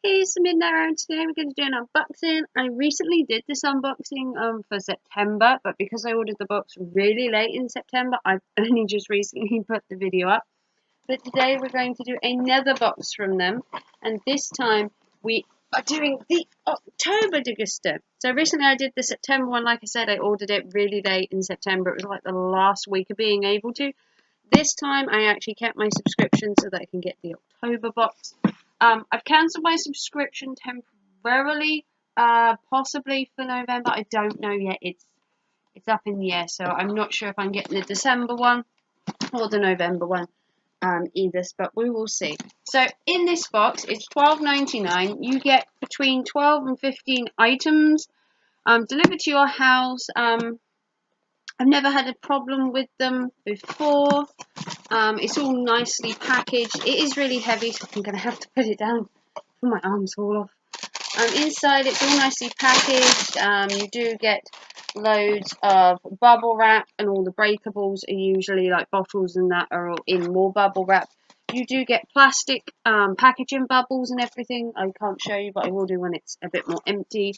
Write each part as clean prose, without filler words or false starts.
Hey, it's Midnight, and today we're going to do an unboxing. I recently did this unboxing for September, but because I ordered the box really late in September, I've only just recently put the video up. But today we're going to do another box from them, and this time we are doing the October Degusta. So recently I did the September one. Like I said, I ordered it really late in September. It was like the last week of being able to. This time I actually kept my subscription so that I can get the October box. I've cancelled my subscription temporarily, possibly for November. I don't know yet. It's up in the air, so I'm not sure if I'm getting the December one or the November one either, but we will see. So in this box, it's $12.99. You get between 12 and 15 items delivered to your house. I've never had a problem with them before. It's all nicely packaged. It is really heavy, so I'm going to have to put it down before my arms fall off. Inside, it's all nicely packaged. You do get loads of bubble wrap, and all the breakables are usually like bottles and that are all in more bubble wrap. You do get plastic packaging bubbles and everything. I can't show you, but I will do when it's a bit more empty.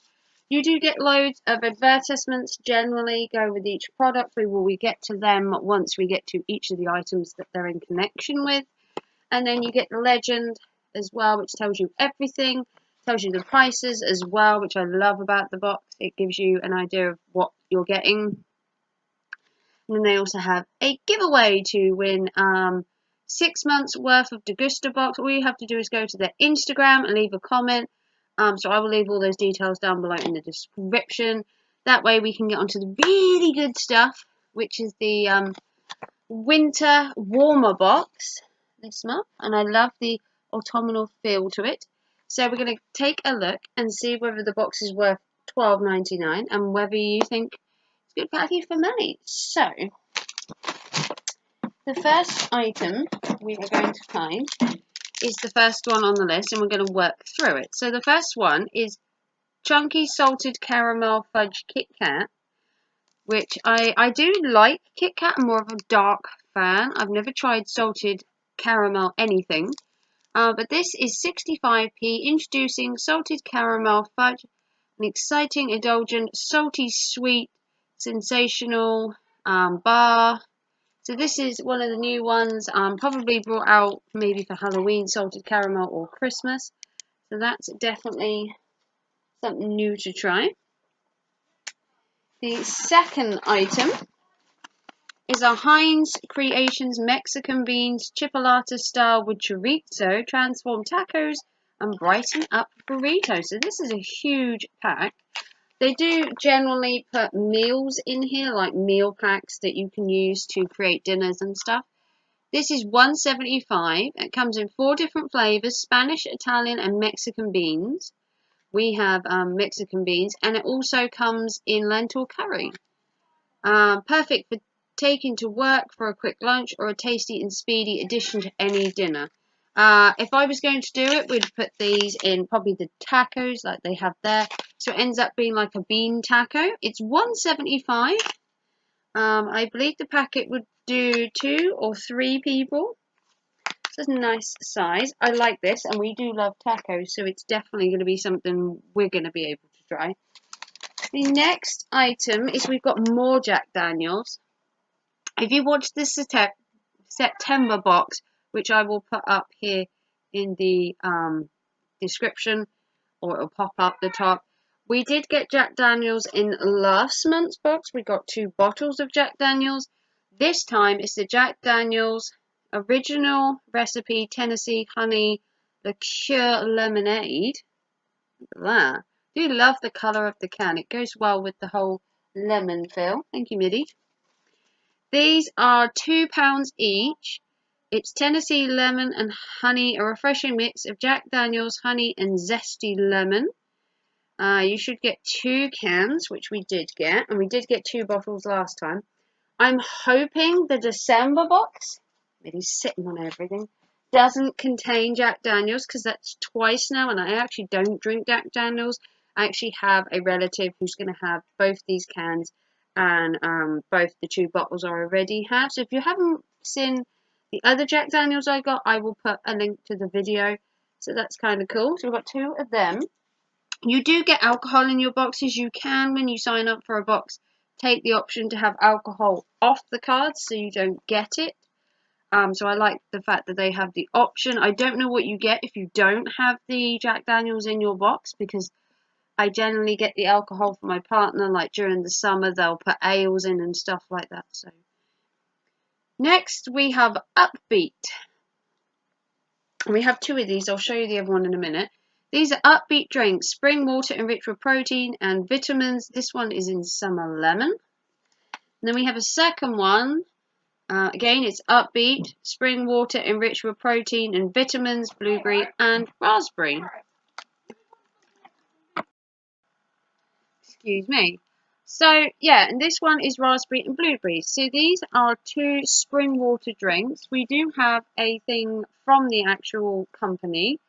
You do get loads of advertisements generally go with each product. We get to them once we get to each of the items that they're in connection with. And then you get the legend as well, which tells you everything. Tells you the prices as well, which I love about the box. It gives you an idea of what you're getting. And then they also have a giveaway to win 6 months worth of Degustabox. All you have to do is go to their Instagram and leave a comment. So I will leave all those details down below in the description. That way we can get onto the really good stuff, which is the winter warmer box this month. And I love the autumnal feel to it. So we're going to take a look and see whether the box is worth $12.99 and whether you think it's good value for money. So the first item we are going to find is the first one on the list, and we're going to work through it. So the first one is Chunky Salted Caramel Fudge Kit Kat, which I do like Kit Kat. I'm more of a dark fan. I've never tried salted caramel anything. But this is 65p, introducing salted caramel fudge, an exciting, indulgent, salty, sweet, sensational bar. So this is one of the new ones, probably brought out maybe for Halloween, salted caramel, or Christmas. So that's definitely something new to try. The second item is a Heinz Creations Mexican Beans Chipolata Style with Chorizo, transform tacos and brighten up burritos. So this is a huge pack. They do generally put meals in here, like meal packs that you can use to create dinners and stuff. This is $1.75. It comes in 4 different flavors: Spanish, Italian, and Mexican beans. We have Mexican beans, and it also comes in lentil curry. Perfect for taking to work for a quick lunch or a tasty and speedy addition to any dinner. If I was going to do it, we'd put these in probably the tacos like they have there. So it ends up being like a bean taco. It's $1.75. I believe the packet would do 2 or 3 people. So it's a nice size. I like this, and we do love tacos, so it's definitely going to be something we're going to be able to try. The next item is we've got more Jack Daniels. If you watch this September box, which I will put up here in the description, or it'll pop up the top, we did get Jack Daniels in last month's box. We got 2 bottles of Jack Daniels. This time it's the Jack Daniels Original Recipe Tennessee Honey Liqueur Lemonade. Look at that. I do love the colour of the can. It goes well with the whole lemon feel. Thank you, Middy. These are £2 each. It's Tennessee lemon and honey, a refreshing mix of Jack Daniels honey and zesty lemon. You should get 2 cans, which we did get, and we did get 2 bottles last time. I'm hoping the December box, maybe sitting on everything, doesn't contain Jack Daniels, because that's twice now, and I actually don't drink Jack Daniels. I actually have a relative who's going to have both these cans, and both the 2 bottles I already have. So if you haven't seen the other Jack Daniels I got, I will put a link to the video So that's kind of cool. So we've got 2 of them. You do get alcohol in your boxes. You can, when you sign up for a box, take the option to have alcohol off the cards so you don't get it. So I like the fact that they have the option. I don't know what you get if you don't have the Jack Daniels in your box, because I generally get the alcohol for my partner. Like during the summer, they'll put ales in and stuff like that. So next we have Upbeat. And we have 2 of these. I'll show you the other one in a minute. These are Upbeat drinks, spring water enriched with protein and vitamins. This one is in summer lemon. And then we have a second one. Again, it's Upbeat, spring water enriched with protein and vitamins, blueberry and raspberry. Excuse me. So, yeah, and this one is raspberry and blueberry. So these are 2 spring water drinks. We do have a thing from the actual company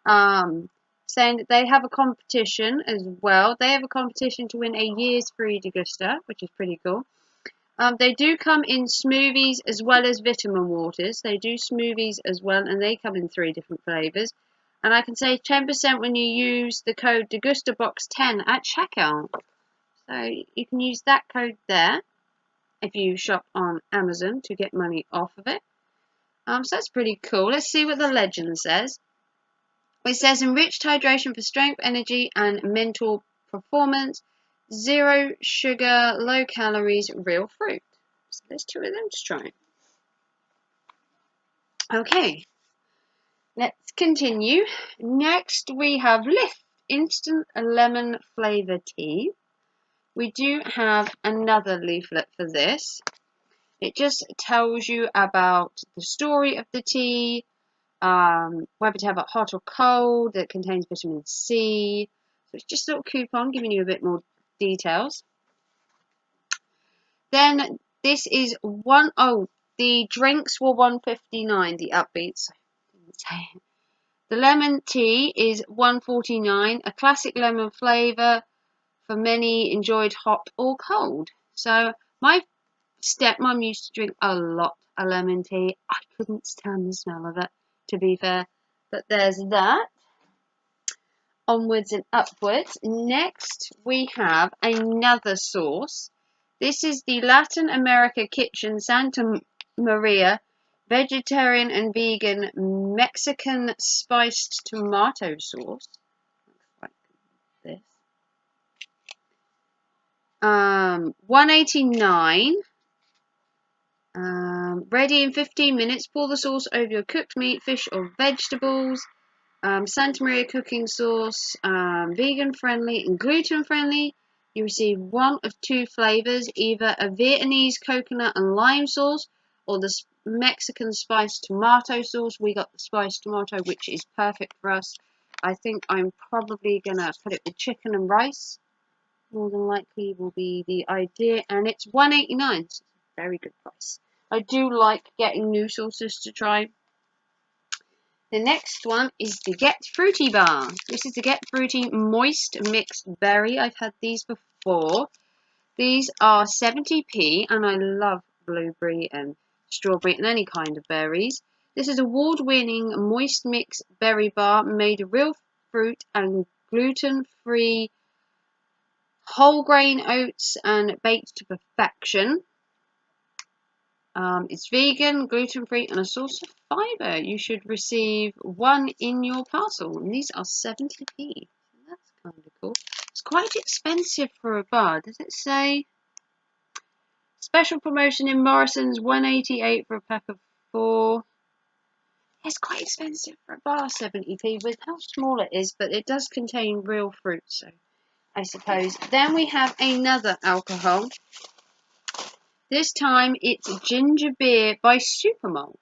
saying that they have a competition as well. They have a competition to win a year's free Degusta, which is pretty cool. They do come in smoothies as well as vitamin waters. They do smoothies as well, and they come in 3 different flavours. And I can save 10% when you use the code Degustabox10 at checkout. So you can use that code there if you shop on Amazon to get money off of it. So that's pretty cool. Let's see what the legend says. It says enriched hydration for strength, energy, and mental performance. 0 sugar, low calories, real fruit. So there's 2 of them to try. Okay, let's continue. Next we have Lift Instant Lemon Flavour Tea. We do have another leaflet for this. It just tells you about the story of the tea, whether to have it hot or cold. It contains vitamin C. So it's just a little coupon giving you a bit more details. Then this is the drinks were $1.59, the Upbeats. The lemon tea is $1.49, a classic lemon flavour for many enjoyed hot or cold. So my stepmom used to drink a lot of lemon tea. I couldn't stand the smell of it, to be fair. But there's that. Onwards and upwards. Next, we have another sauce. This is the Latin America Kitchen Santa Maria vegetarian and vegan Mexican spiced tomato sauce. Looks like this. $1.89. Ready in 15 minutes. Pour the sauce over your cooked meat, fish, or vegetables. Santa Maria cooking sauce, vegan friendly and gluten friendly. You receive 1 of 2 flavors, either a Vietnamese coconut and lime sauce or the Mexican spiced tomato sauce. We got the spiced tomato, which is perfect for us. I think I'm probably gonna put it with chicken and rice. More than likely will be the idea, and it's $1.89. So very good price. I do like getting new sauces to try. The next one is the Get Fruity bar. This is the Get Fruity Moist Mixed Berry. I've had these before. These are 70p, and I love blueberry and strawberry and any kind of berries. This is award-winning moist mixed berry bar made of real fruit and gluten-free whole grain oats and baked to perfection. It's vegan, gluten-free, and a source of fibre. You should receive 1 in your parcel. And these are 70p. That's kind of cool. It's quite expensive for a bar. Does it say? Special promotion in Morrison's, $1.88 for a pack of 4. It's quite expensive for a bar, 70p, with how small it is, but it does contain real fruit, so I suppose. Then we have another alcohol. This time it's ginger beer by Supermalt.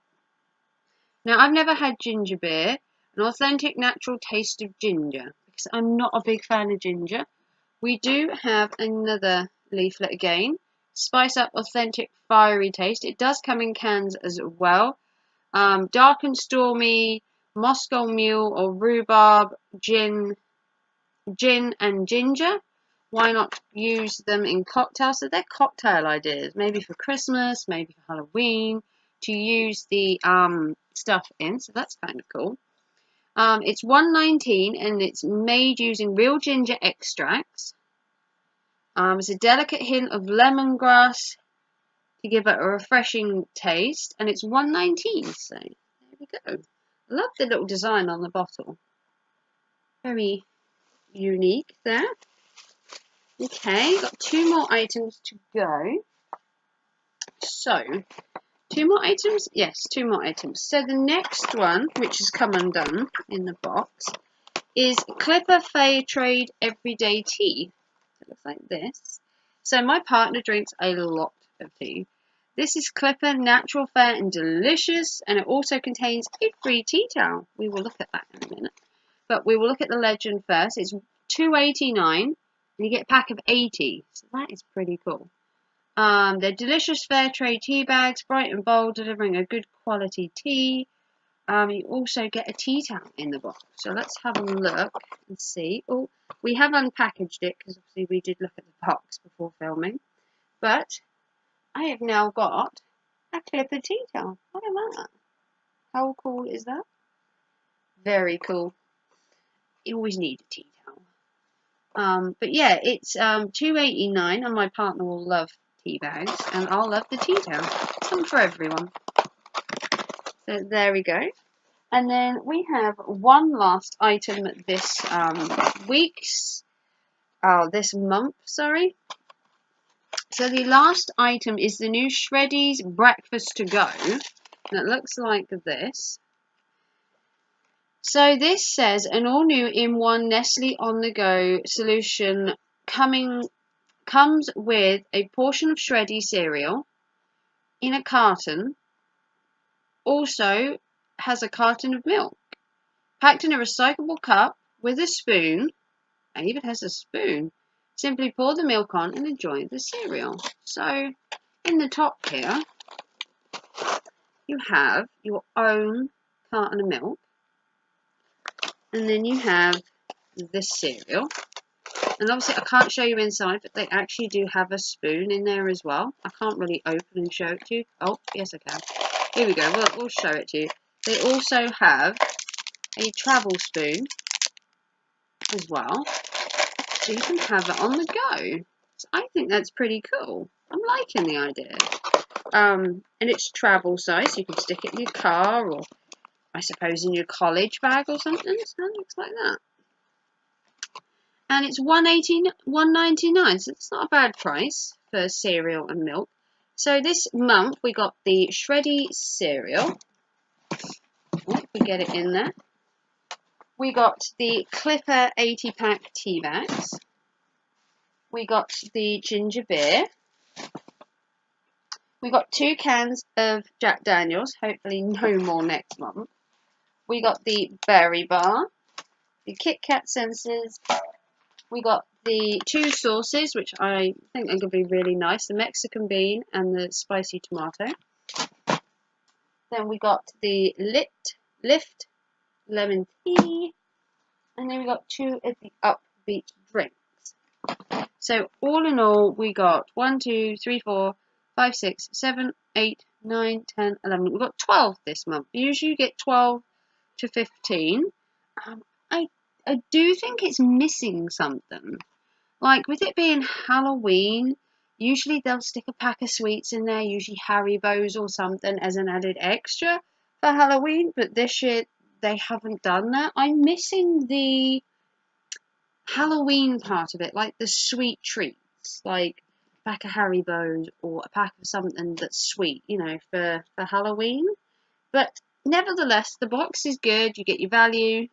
Now, I've never had ginger beer, an authentic natural taste of ginger, because I'm not a big fan of ginger. We do have another leaflet again. Spice up authentic fiery taste. It does come in cans as well. Dark and stormy, Moscow Mule or rhubarb, gin and ginger. Why not use them in cocktails? So they're cocktail ideas, maybe for Christmas, maybe for Halloween, to use the stuff in. So that's kind of cool. It's $1.19 and it's made using real ginger extracts. It's a delicate hint of lemongrass to give it a refreshing taste, and it's $1.19. So there we go. I love the little design on the bottle. Very unique there. Okay, got 2 more items to go. So, 2 more items? Yes, 2 more items. So the next one, which has come undone in the box, is Clipper Fair Trade Everyday Tea. It looks like this. So my partner drinks a lot of tea. This is Clipper, natural, fair and delicious, and it also contains a free tea towel. We will look at that in a minute. But we will look at the legend first. It's $2.89 and you get a pack of 80. So that is pretty cool. They're delicious fair trade tea bags, bright and bold, delivering a good quality tea. You also get a tea towel in the box. So let's have a look and see. Oh, we have unpackaged it because obviously we did look at the box before filming. But I have now got a Clipper tea towel. Look at that. How cool is that? Very cool. You always need a tea towel. But yeah, it's $2.89 and my partner will love tea bags and I'll love the tea towel. Some for everyone. So there we go. And then we have one last item this this month, sorry. So the last item is the new Shreddies Breakfast to Go. And it looks like this. So this says an all-new in-one Nestle on-the-go solution comes with a portion of Shreddy cereal in a carton. Also has a carton of milk packed in a recyclable cup with a spoon. It even has a spoon. Simply pour the milk on and enjoy the cereal. So in the top here you have your own carton of milk. And then you have this cereal. And obviously I can't show you inside, but they actually do have a spoon in there as well. I can't really open and show it to you. Oh, yes I can. Here we go. We'll show it to you. They also have a travel spoon as well. So you can have it on the go. So I think that's pretty cool. I'm liking the idea. And it's travel size. So you can stick it in your car or I suppose in your college bag or something. So it looks like that. And it's $1.99, so it's not a bad price for cereal and milk. So this month we got the Shreddy cereal. Oh, we get it in there. We got the Clipper 80-pack tea bags. We got the ginger beer. We got 2 cans of Jack Daniels, hopefully no more next month. We got the berry bar, the Kit Kat sensors. We got the 2 sauces, which I think are going to be really nice, the Mexican bean and the spicy tomato. Then we got the Lift lemon tea, and then we got 2 of the upbeat drinks. So all in all, we got 1, 2, 3, 4, 5, 6, 7, 8, 9, 10, 11. We've got 12 this month. Usually you get 12 to 15. I do think it's missing something. Like, with it being Halloween, usually they'll stick a pack of sweets in there, usually Haribo's or something as an added extra for Halloween, but this year they haven't done that. I'm missing the Halloween part of it, like the sweet treats, like a pack of Haribo's or a pack of something that's sweet, you know, for Halloween. But nevertheless, the box is good, you get your value,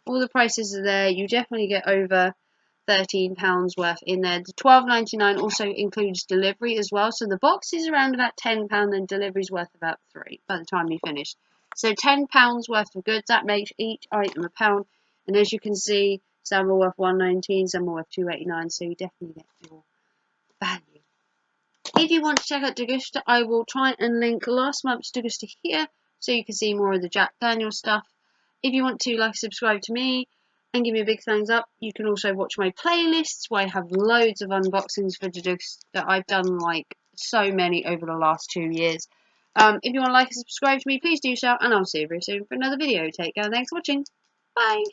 all the prices are there, you definitely get over £13 worth in there. The $12.99 also includes delivery as well, so the box is around about £10 and delivery's worth about £3 by the time you finish. So £10 worth of goods, that makes each item £1, and as you can see, some are worth $1.19, some are worth $2.89, so you definitely get your value. If you want to check out Degusta, I will try and link last month's Degusta here, so you can see more of the Jack Daniels stuff. If you want to subscribe to me and give me a big thumbs up, you can also watch my playlists where I have loads of unboxings for Degusta that I've done like so many over the last 2 years. If you want to like and subscribe to me, please do so, and I'll see you very soon for another video. Take care, thanks for watching. Bye.